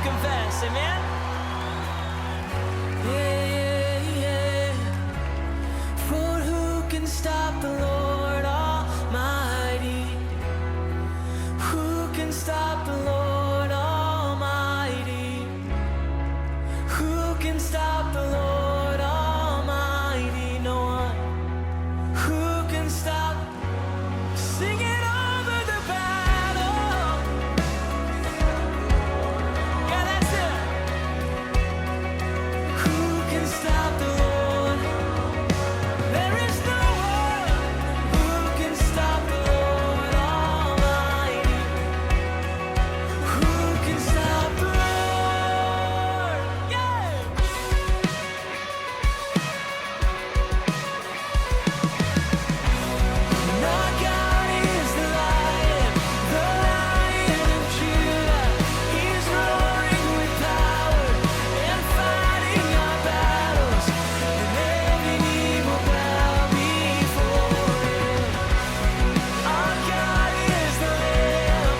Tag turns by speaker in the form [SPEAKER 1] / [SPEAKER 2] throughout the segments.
[SPEAKER 1] confess. Amen? Yeah. For who can stop the Lord Almighty? Who can stop the Lord Almighty? Who can stop the Lord Almighty? No one. Who can stop? Sing it over the battle. Yeah, that's it. Who can stop the Lord? There is no one who can stop the Lord Almighty. Who can stop the Lord? Yeah. Our God is the Lion of Judah. He's roaring with power and fighting our battles, and every knee will bow before Him. Our God is the Lamb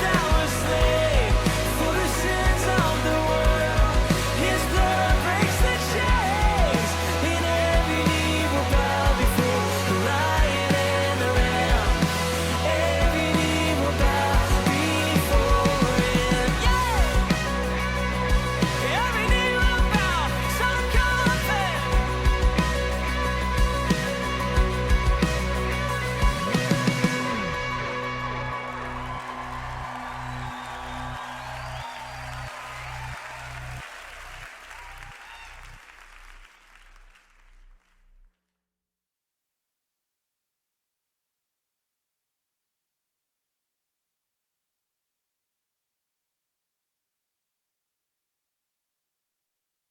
[SPEAKER 1] that was slain for the sins of the world. His blood breaks the chains, and every knee will bow before the Lion and the Lamb. Every knee will bow before Him. Yeah, every knee will bow. So confident.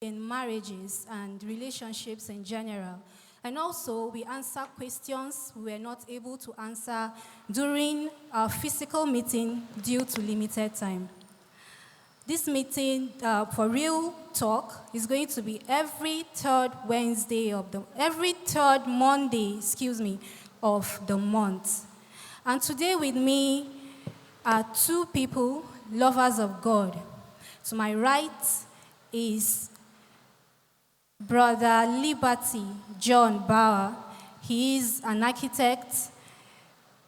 [SPEAKER 2] In marriages and relationships in general. And also, we answer questions we were not able to answer during our physical meeting due to limited time. This meeting for Real Talk is going to be every third Monday, of the month. And today with me are two people, lovers of God. To my right is Brother Liberty John Bauer. He is an architect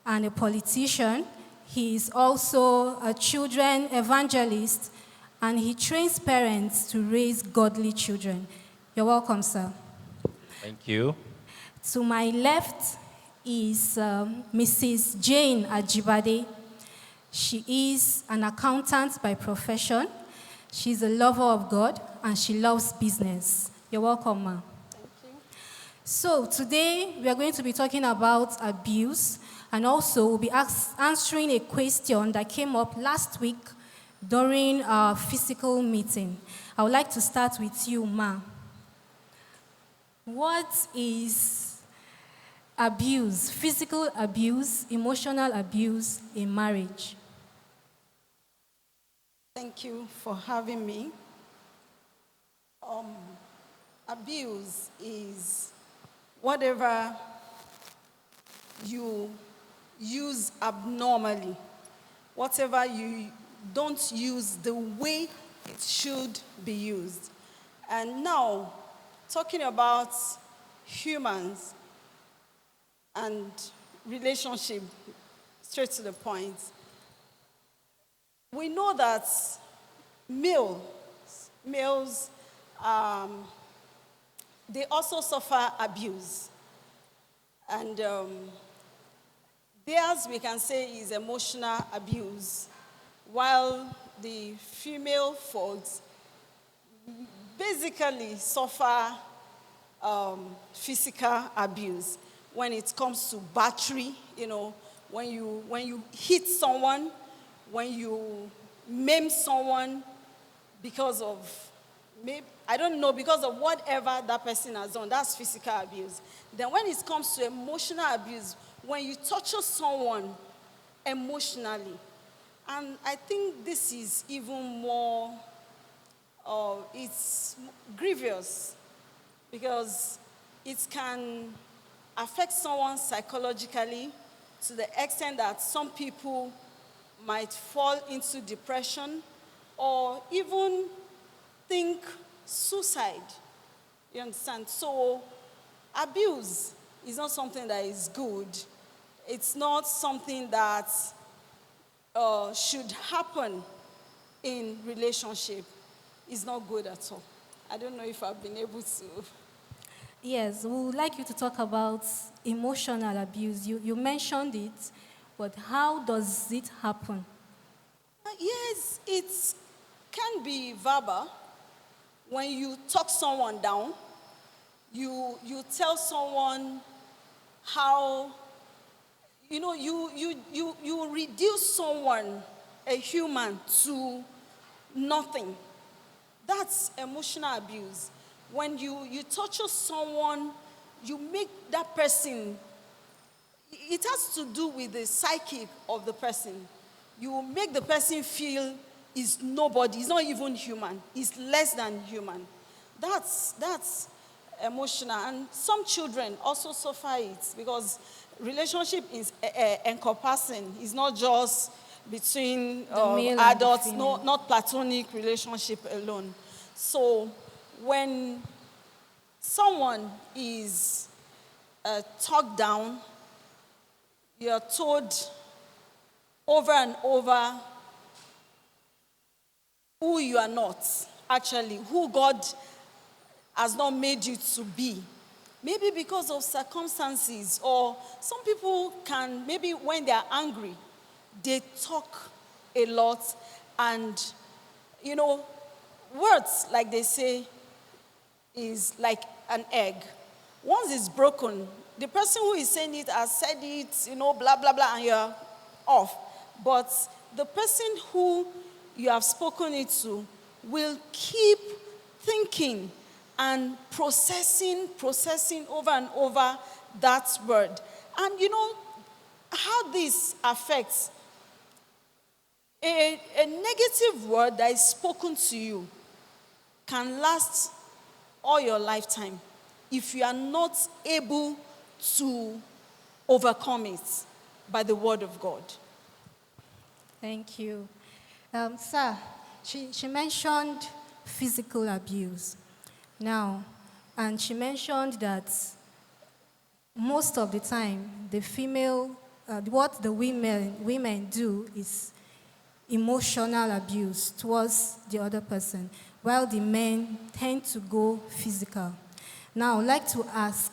[SPEAKER 2] and a politician. He is also a children evangelist, and he trains parents to raise godly children. You're welcome, sir.
[SPEAKER 3] Thank you.
[SPEAKER 2] To my left is Mrs. Jane Ajibade. She is an accountant by profession. She's a lover of God, and she loves business. You're welcome, ma.
[SPEAKER 4] Thank you.
[SPEAKER 2] So today we are going to be talking about abuse, and also we'll be answering a question that came up last week during our physical meeting. I would like to start with you, ma. What is abuse, physical abuse, emotional abuse in marriage?
[SPEAKER 4] Thank you for having me. Abuse is whatever you use abnormally, whatever you don't use the way it should be used. And now, talking about humans and relationship, straight to the point, we know that males, they also suffer abuse. And theirs, we can say, is emotional abuse, while the female folks basically suffer physical abuse when it comes to battery, when you hit someone, when you maim someone because of, because of whatever that person has done, that's physical abuse. Then when it comes to emotional abuse, when you torture someone emotionally, and I think this is even more, it's grievous, because it can affect someone psychologically to the extent that some people might fall into depression. or even think suicide. You understand? So abuse is not something that is good. It's not something that should happen in relationship. It's not good at all. I don't know if I've been able to.
[SPEAKER 2] Yes, we would like you to talk about emotional abuse. You mentioned it, but how does it happen?
[SPEAKER 4] Yes, it can be verbal. When you talk someone down, you tell someone how, you reduce someone, a human, to nothing. That's emotional abuse. When you torture someone, you make that person, it has to do with the psyche of the person. You make the person feel is nobody, he's not even human, he's less than human. That's emotional. And some children also suffer it because relationship is encompassing. It's not just between
[SPEAKER 2] male and the
[SPEAKER 4] adults,
[SPEAKER 2] female.
[SPEAKER 4] not platonic relationship alone. So when someone is talked down, you're told over and over who you are not, actually, who God has not made you to be. Maybe because of circumstances, or some people can, maybe when they are angry, they talk a lot, and, words, like they say, is like an egg. Once it's broken, the person who is saying it has said it, blah, blah, blah, and you're off. But the person who you have spoken it to will keep thinking and processing over and over that word. And how this affects a negative word that is spoken to you can last all your lifetime if you are not able to overcome it by the word of God.
[SPEAKER 2] Thank you. Sir, she mentioned physical abuse. Now, and she mentioned that most of the time, the female, what the women do is emotional abuse towards the other person, while the men tend to go physical. Now, I'd like to ask,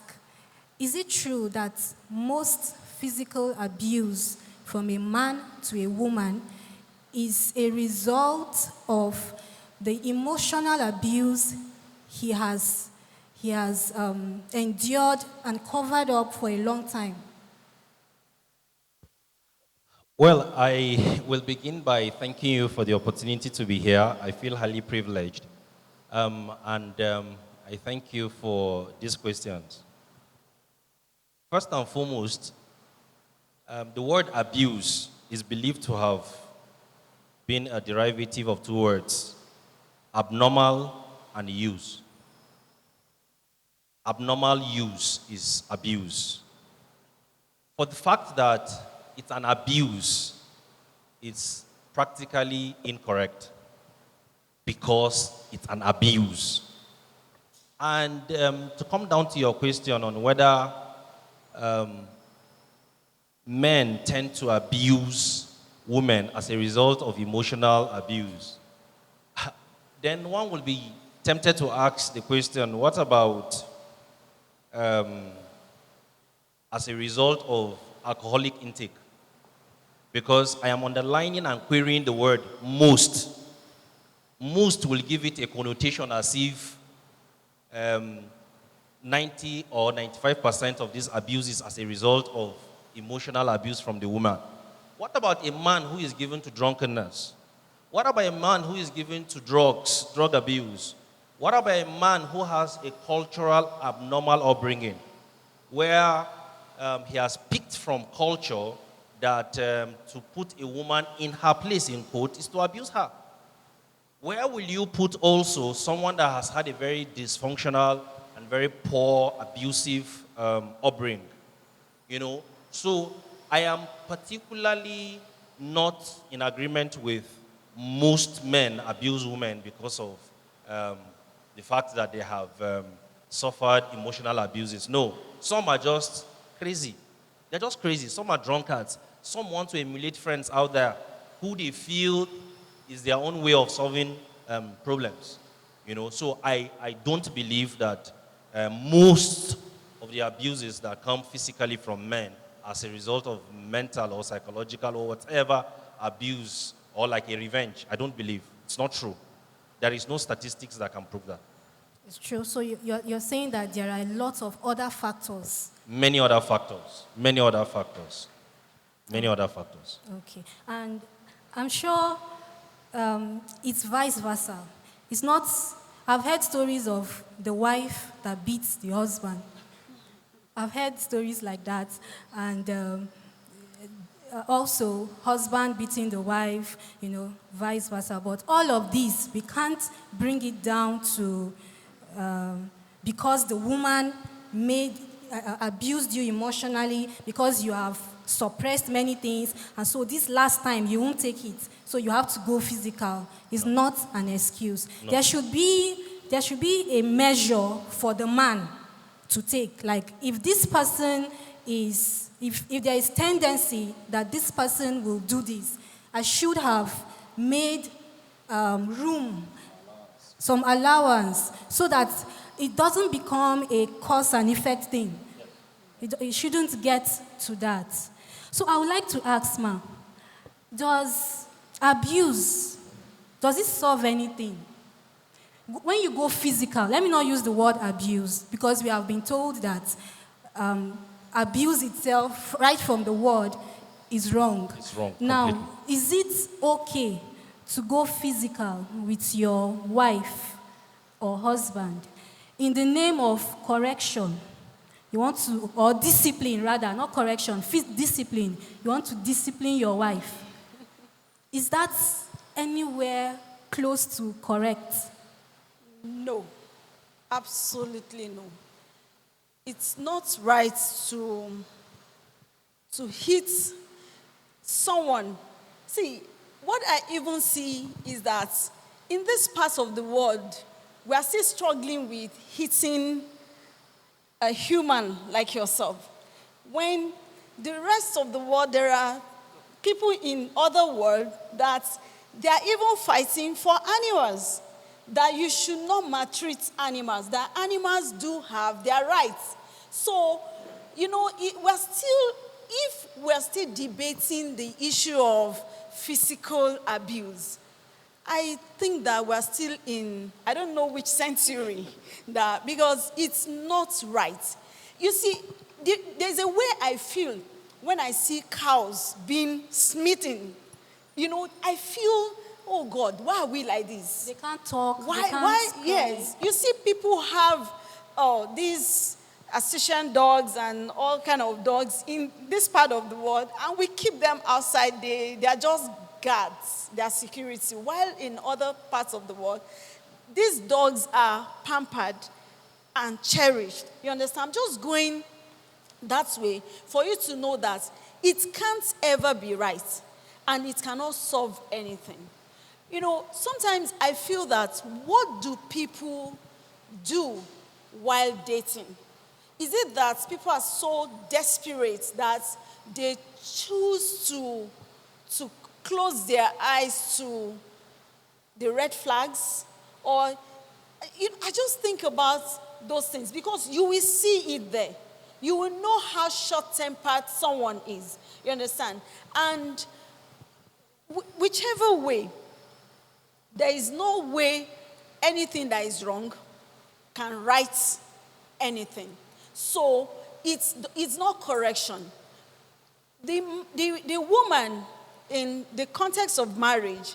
[SPEAKER 2] is it true that most physical abuse from a man to a woman is a result of the emotional abuse he has endured and covered up for a long time?
[SPEAKER 3] Well, I will begin by thanking you for the opportunity to be here. I feel highly privileged. I thank you for these questions. First and foremost, the word abuse is believed to have been a derivative of two words, abnormal and use. Abnormal use is abuse. For the fact that it's an abuse, it's practically incorrect because it's an abuse. And to come down to your question on whether men tend to abuse women as a result of emotional abuse, then one will be tempted to ask the question, what about as a result of alcoholic intake? Because I am underlining and querying the word most. Most will give it a connotation as if 90 or 95% of these abuses as a result of emotional abuse from the woman. What about a man who is given to drunkenness? What about a man who is given to drugs, drug abuse? What about a man who has a cultural abnormal upbringing where he has picked from culture that to put a woman in her place, in quote, is to abuse her? Where will you put also someone that has had a very dysfunctional and very poor, abusive upbringing? So I am particularly not in agreement with most men abuse women because of the fact that they have suffered emotional abuses. No, some are just crazy. They're just crazy. Some are drunkards. Some want to emulate friends out there who they feel is their own way of solving problems. You know, so I don't believe that most of the abuses that come physically from men as a result of mental or psychological or whatever abuse or like a revenge, I don't believe. It's not true. There is no statistics that can prove that.
[SPEAKER 2] It's true. So you're saying that there are lots of other factors.
[SPEAKER 3] Many other factors. Many other factors. Many other factors.
[SPEAKER 2] Okay. And I'm sure it's vice versa. It's not, I've heard stories of the wife that beats the husband. I've heard stories like that. And also, husband beating the wife, you know, vice versa. But all of these, we can't bring it down to because the woman abused you emotionally, because you have suppressed many things, and so this last time you won't take it, so you have to go physical. It's not an excuse.
[SPEAKER 3] No.
[SPEAKER 2] There should be a measure for the man to take. Like if this person is, if there is tendency that this person will do this, I should have made room, some allowance, so that it doesn't become a cause and effect thing. It shouldn't get to that. So I would like to ask, Ma, does it solve anything? When you go physical, let me not use the word abuse, because we have been told that abuse itself, right from the word, is wrong.
[SPEAKER 3] It's wrong.
[SPEAKER 2] Now,
[SPEAKER 3] Completely.
[SPEAKER 2] is it okay to go physical with your wife or husband in the name of correction? You want to, or discipline rather, not correction, discipline. You want to discipline your wife. Is that anywhere close to correct?
[SPEAKER 4] No, absolutely no. It's not right to hit someone. See, what I even see is that in this part of the world, we are still struggling with hitting a human like yourself. When the rest of the world, there are people in other world that they are even fighting for animals, that you should not maltreat animals, that animals do have their rights. So, you know, if we're still debating the issue of physical abuse, I think that we're still in, I don't know which century, that, because it's not right. You see, there's a way I feel when I see cows being smitten. You know, I feel, oh God, why are we like this?
[SPEAKER 2] They can't talk.
[SPEAKER 4] Why?
[SPEAKER 2] They can't
[SPEAKER 4] Why?
[SPEAKER 2] cry.
[SPEAKER 4] Yes. You see, people have these Assisian dogs and all kind of dogs in this part of the world, and we keep them outside. They are just guards, they are security. While in other parts of the world, these dogs are pampered and cherished. You understand? I'm just going that way for you to know that it can't ever be right, and it cannot solve anything. You know, sometimes I feel that what do people do while dating? Is it that people are so desperate that they choose to close their eyes to the red flags? Or, I just think about those things, because you will see it there. You will know how short-tempered someone is. You understand? And whichever way, there is no way anything that is wrong can right anything. So it's not correction. The woman in the context of marriage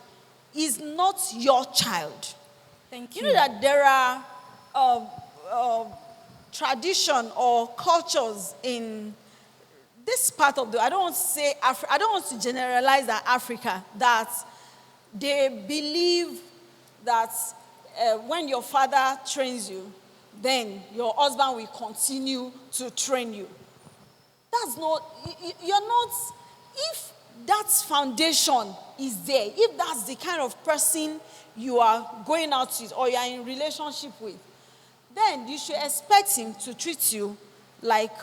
[SPEAKER 4] is not your child.
[SPEAKER 2] Thank you.
[SPEAKER 4] You know that there are tradition or cultures in this part of the, I don't want to say I don't want to generalize that Africa, that they believe that when your father trains you, then your husband will continue to train you. That's not, you're not, if that foundation is there, if that's the kind of person you are going out with or you are in relationship with, then you should expect him to treat you like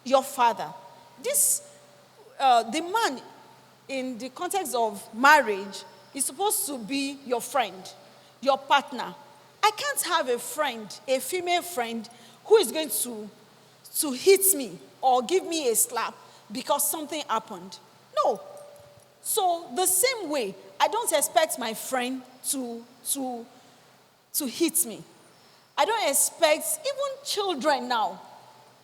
[SPEAKER 4] your father. The man in the context of marriage is supposed to be your friend, your partner. I can't have a friend, a female friend, who is going to hit me or give me a slap because something happened. No. So the same way, I don't expect my friend to hit me. I don't expect even children now,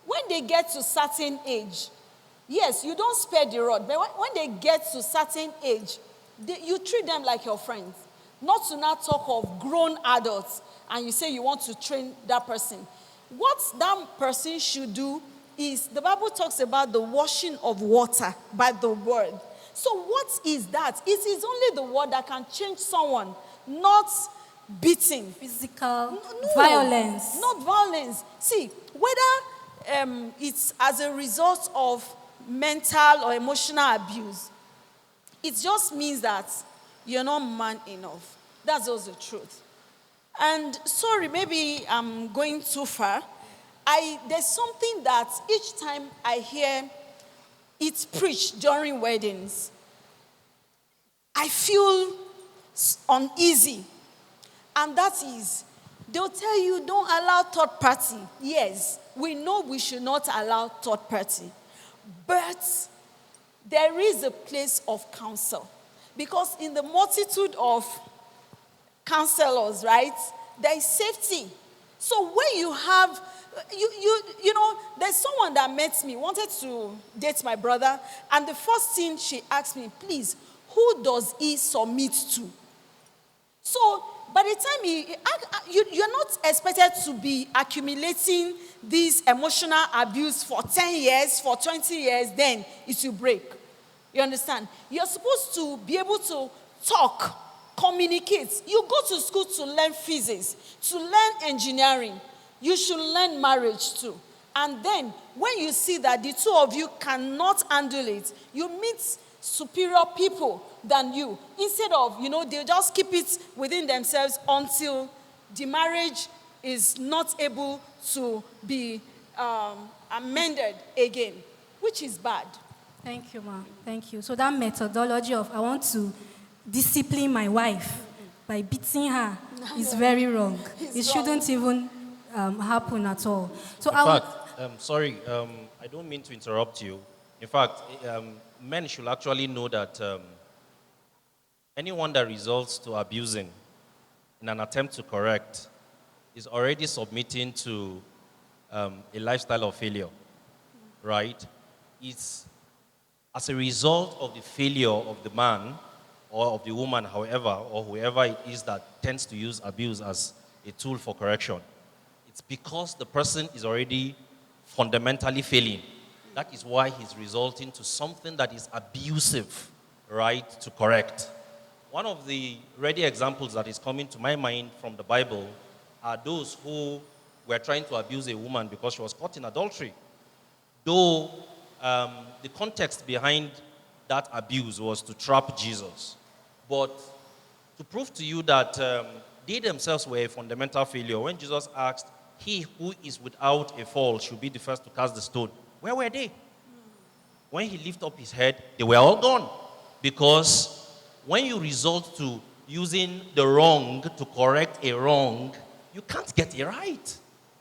[SPEAKER 4] when they get to certain age, yes, you don't spare the rod, but when they get to certain age, you treat them like your friends. Not to now talk of grown adults and you say you want to train that person. What that person should do is, the Bible talks about the washing of water by the word. So what is that? It is only the word that can change someone, not beating.
[SPEAKER 2] Physical violence.
[SPEAKER 4] Not violence. See, whether it's as a result of mental or emotional abuse, it just means that you're not man enough. That's also the truth. And sorry, maybe I'm going too far. There's something that each time I hear it preached during weddings, I feel uneasy. And that is, they'll tell you, don't allow third party. Yes, we know we should not allow third party. But there is a place of counsel. Because in the multitude of counselors, right, there is safety. So when you have, you know, there's someone that met me, wanted to date my brother, and the first thing she asked me, please, who does he submit to? So by the time you're not expected to be accumulating this emotional abuse for 10 years, for 20 years, then it will break. You understand? You're supposed to be able to talk, communicate. You go to school to learn physics, to learn engineering. You should learn marriage too. And then when you see that the two of you cannot handle it, you meet superior people than you. Instead of, they just keep it within themselves until the marriage is not able to be amended again, which is bad.
[SPEAKER 2] Thank you, ma'am. Thank you. So that methodology of I want to discipline my wife by beating her is very wrong. It shouldn't even happen at all. So
[SPEAKER 3] I don't mean to interrupt you. In fact, men should actually know that anyone that resorts to abusing in an attempt to correct is already submitting to a lifestyle of failure, right? It's as a result of the failure of the man or of the woman, however, or whoever it is that tends to use abuse as a tool for correction. It's because the person is already fundamentally failing. That is why he's resulting to something that is abusive, right, to correct. One of the ready examples that is coming to my mind from the Bible are those who were trying to abuse a woman because she was caught in adultery. Though the context behind that abuse was to trap Jesus. But to prove to you that they themselves were a fundamental failure, when Jesus asked, he who is without a fault should be the first to cast the stone, where were they? When he lifted up his head, they were all gone. Because when you resort to using the wrong to correct a wrong, you can't get it right.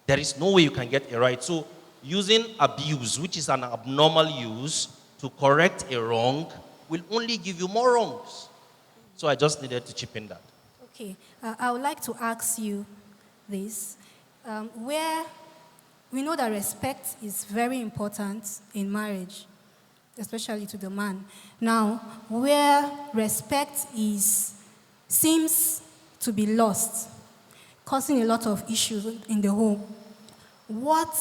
[SPEAKER 3] There is no way you can get it right. So using abuse, which is an abnormal use, to correct a wrong will only give you more wrongs. So I just needed to chip in that.
[SPEAKER 2] Okay, I would like to ask you this. Where we know that respect is very important in marriage, especially to the man. Now, where respect seems to be lost, causing a lot of issues in the home, what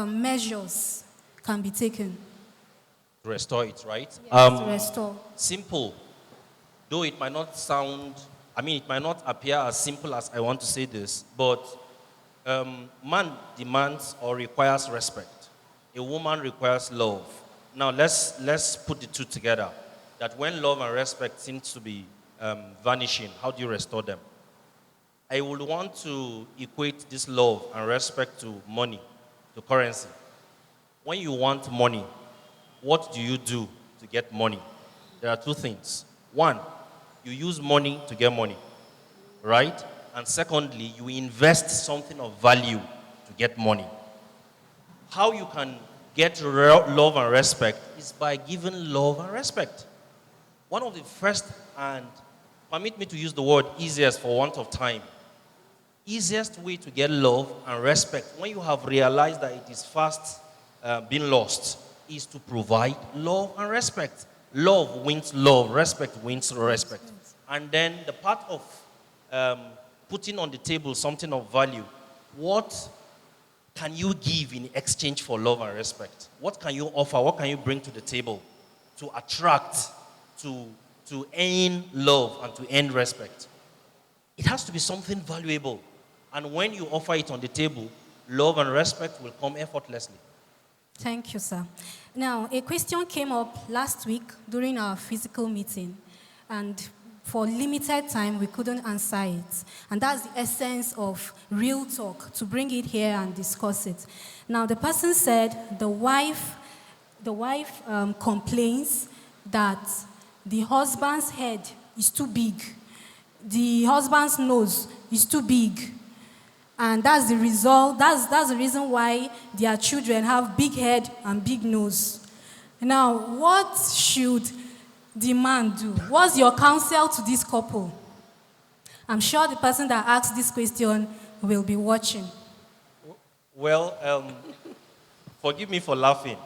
[SPEAKER 2] measures can be taken?
[SPEAKER 3] To restore it, right?
[SPEAKER 2] Yes, to restore.
[SPEAKER 3] Simple. Though it might not it might not appear as simple as I want to say this, but man demands or requires respect. A woman requires love. Now let's put the two together. that when love and respect seems to be vanishing, how do you restore them? I would want to equate this love and respect to money, to currency. When you want money, what do you do to get money? There are two things. One, you use money to get money, right? And secondly, you invest something of value to get money. How you can get love and respect is by giving love and respect. One of the first, and permit me to use the word easiest for want of time, easiest way to get love and respect when you have realized that it is fast being lost is to provide love and respect. Love wins love, respect wins respect. And then the part of putting on the table something of value, what can you give in exchange for love and respect? What can you offer? What can you bring to the table to attract, to earn love and to earn respect? It has to be something valuable. And when you offer it on the table, love and respect will come effortlessly.
[SPEAKER 2] Thank you, sir. Now, a question came up last week during our physical meeting, and for limited time, we couldn't answer it. And that's the essence of real talk, to bring it here and discuss it. Now, the person said the wife complains that the husband's head is too big. The husband's nose is too big. And that's the result, that's the reason why their children have big head and big nose. Now, what should the man do? What's your counsel to this couple? I'm sure the person that asked this question will be watching.
[SPEAKER 3] Well, forgive me for laughing.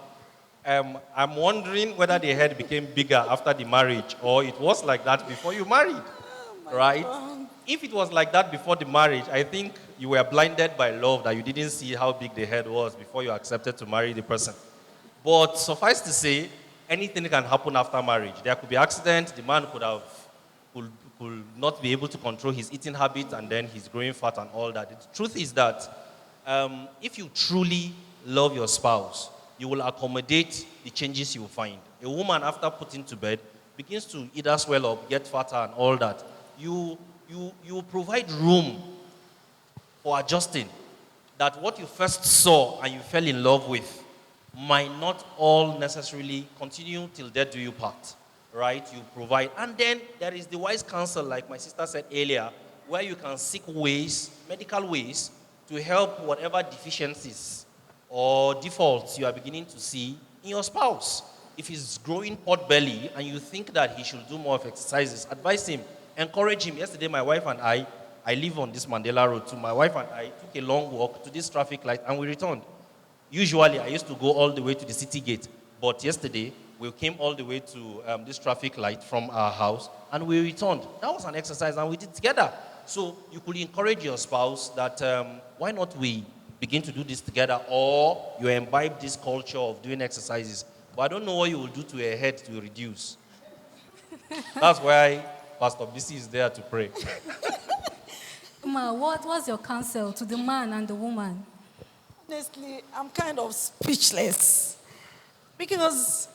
[SPEAKER 3] I'm wondering whether the head became bigger after the marriage or it was like that before you married, right?
[SPEAKER 4] God.
[SPEAKER 3] If it was like that before the marriage, I think you were blinded by love that you didn't see how big the head was before you accepted to marry the person. But suffice to say, anything can happen after marriage. There could be accident, the man could not be able to control his eating habits and then he's growing fat and all that. The truth is that if you truly love your spouse, you will accommodate the changes you will find. A woman, after putting to bed, begins to either swell up, get fatter and all that. You provide room for adjusting, that what you first saw and you fell in love with might not all necessarily continue till death do you part, right? You provide. And then there is the wise counsel, like my sister said earlier, where you can seek ways, medical ways, to help whatever deficiencies or defaults you are beginning to see in your spouse. If he's growing pot belly and you think that he should do more of exercises, advise him, encourage him. Yesterday, my wife and I live on this Mandela Road too. My wife and I took a long walk to this traffic light and we returned. Usually, I used to go all the way to the city gate. But yesterday, we came all the way to this traffic light from our house and we returned. That was an exercise and we did it together. So you could encourage your spouse that why not we begin to do this together, or you imbibe this culture of doing exercises. But I don't know what you will do to your head to reduce. That's why Pastor BC is there to pray.
[SPEAKER 2] Ma, what was your counsel to the man and the woman?
[SPEAKER 4] Honestly, I'm kind of speechless. Because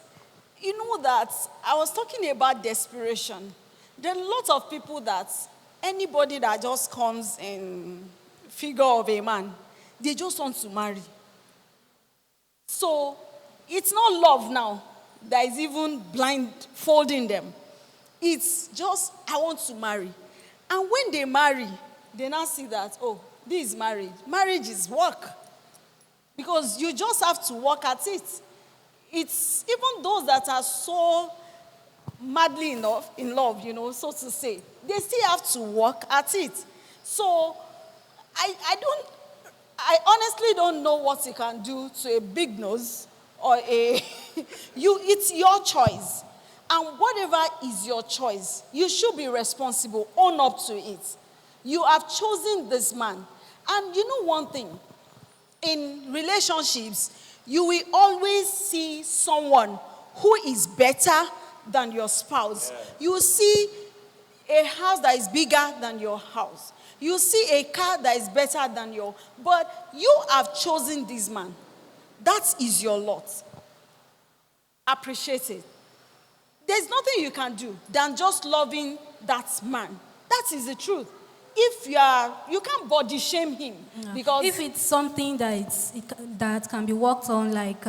[SPEAKER 4] you know that I was talking about desperation. There are lots of people that anybody that just comes in figure of a man, they just want to marry. So it's not love now that is even blindfolding them. It's just, I want to marry. And when they marry, they now see that, oh, this is marriage. Marriage is work. Because you just have to work at it. It's even those that are so madly in love, so to say, they still have to work at it. So I honestly don't know what you can do to a big nose or it's your choice. And whatever is your choice, you should be responsible, own up to it. You have chosen this man. And you know one thing, in relationships, you will always see someone who is better than your spouse. You will see a house that is bigger than your house. You see a car that is better than your, but you have chosen this man. That is your lot. Appreciate it. there's nothing you can do than just loving that man. That is the truth. If you can't body shame him because
[SPEAKER 2] If it's something that can be worked on, like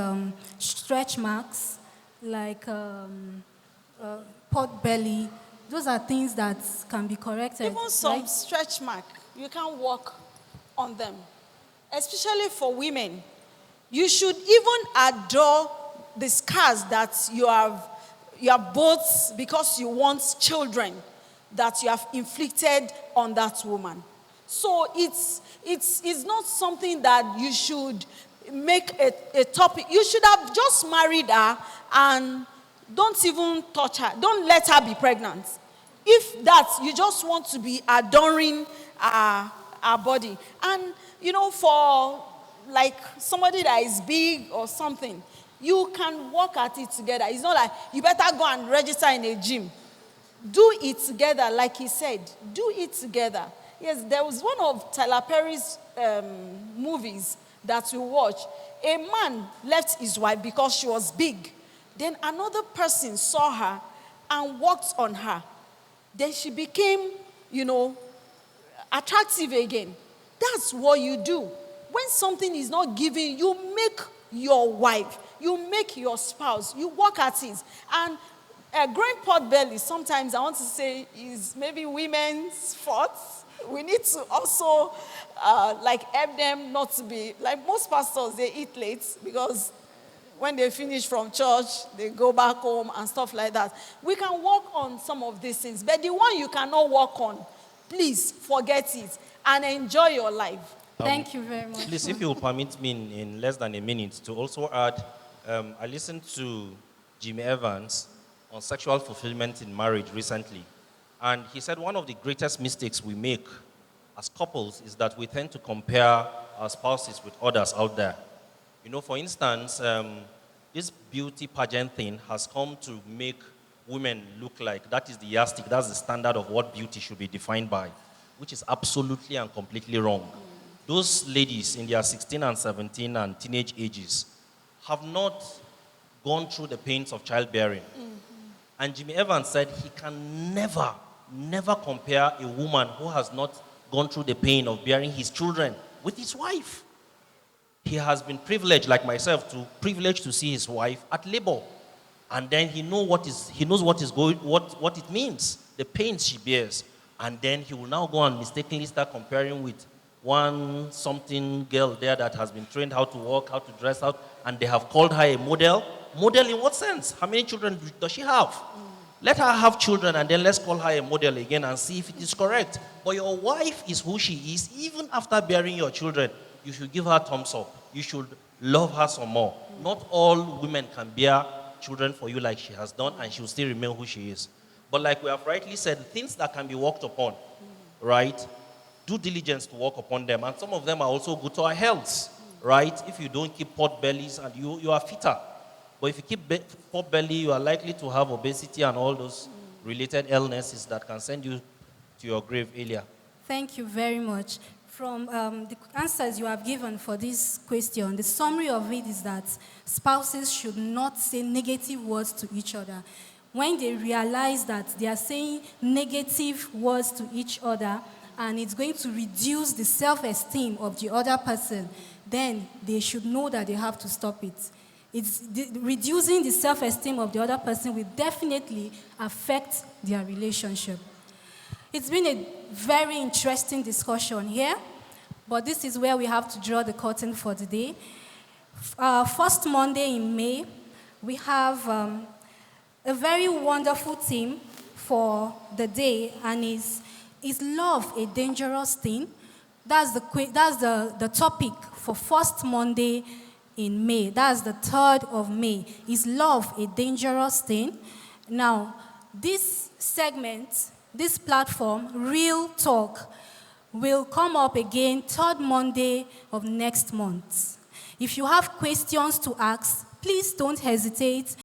[SPEAKER 2] stretch marks, like pot belly, those are things that can be corrected.
[SPEAKER 4] even some
[SPEAKER 2] right?
[SPEAKER 4] stretch mark, you can work on them. Especially for women. You should even adore the scars that you have both because you want children that you have inflicted on that woman. So it's not something that you should make a topic. You should have just married her and don't even touch her. Don't let her be pregnant. If that, you just want to be adoring our body. And, for like somebody that is big or something, you can work at it together. It's not like you better go and register in a gym. Do it together, like he said. Do it together. Yes, there was one of Tyler Perry's movies that we watched. A man left his wife because she was big. Then another person saw her and worked on her. Then she became, attractive again. That's what you do. When something is not given, you make your wife, you make your spouse, you work at it. And growing pot belly, sometimes I want to say, is maybe women's fault. We need to also help them not to be, like most pastors, they eat late because when they finish from church, they go back home and stuff like that. We can work on some of these things, but the one you cannot work on, please forget it and enjoy your life.
[SPEAKER 2] Thank you very much.
[SPEAKER 3] Please, if you will permit me in less than a minute to also add, I listened to Jimmy Evans on sexual fulfillment in marriage recently. And he said one of the greatest mistakes we make as couples is that we tend to compare our spouses with others out there. For instance, this beauty pageant thing has come to make women look like that is the yardstick, that's the standard of what beauty should be defined by, which is absolutely and completely wrong. Those ladies in their 16 and 17 and teenage ages have not gone through the pains of childbearing. And Jimmy Evans said he can never compare a woman who has not gone through the pain of bearing his children with his wife. He has been privileged, like myself, privileged to see his wife at labor. And then he knows what it means, the pains she bears. And then he will now go and mistakenly start comparing with one something girl there that has been trained how to walk, how to dress out, and they have called her a model. Model in what sense? How many children does she have? Let her have children and then let's call her a model again and see if it is correct. But your wife is who she is. Even after bearing your children, you should give her thumbs up. You should love her some more. Not all women can bear children for you like she has done, and she will still remain who she is. But like we have rightly said, things that can be worked upon, right? Do diligence to work upon them. And some of them are also good to our health, right? If you don't keep pot bellies, and you are fitter. But if you keep pot belly, you are likely to have obesity and all those related illnesses that can send you to your grave earlier.
[SPEAKER 2] Thank you very much. From the answers you have given for this question, the summary of it is that spouses should not say negative words to each other. When they realize that they are saying negative words to each other and it's going to reduce the self-esteem of the other person, then they should know that they have to stop it. Reducing the self-esteem of the other person will definitely affect their relationship. It's been a very interesting discussion here, but this is where we have to draw the curtain for the day. First Monday in May, we have a very wonderful theme for the day, and is love a dangerous thing? That's the topic for first Monday in May. That's the 3rd of May. Is love a dangerous thing? Now, this segment, this platform, Real Talk, will come up again 3rd Monday of next month. If you have questions to ask, please don't hesitate.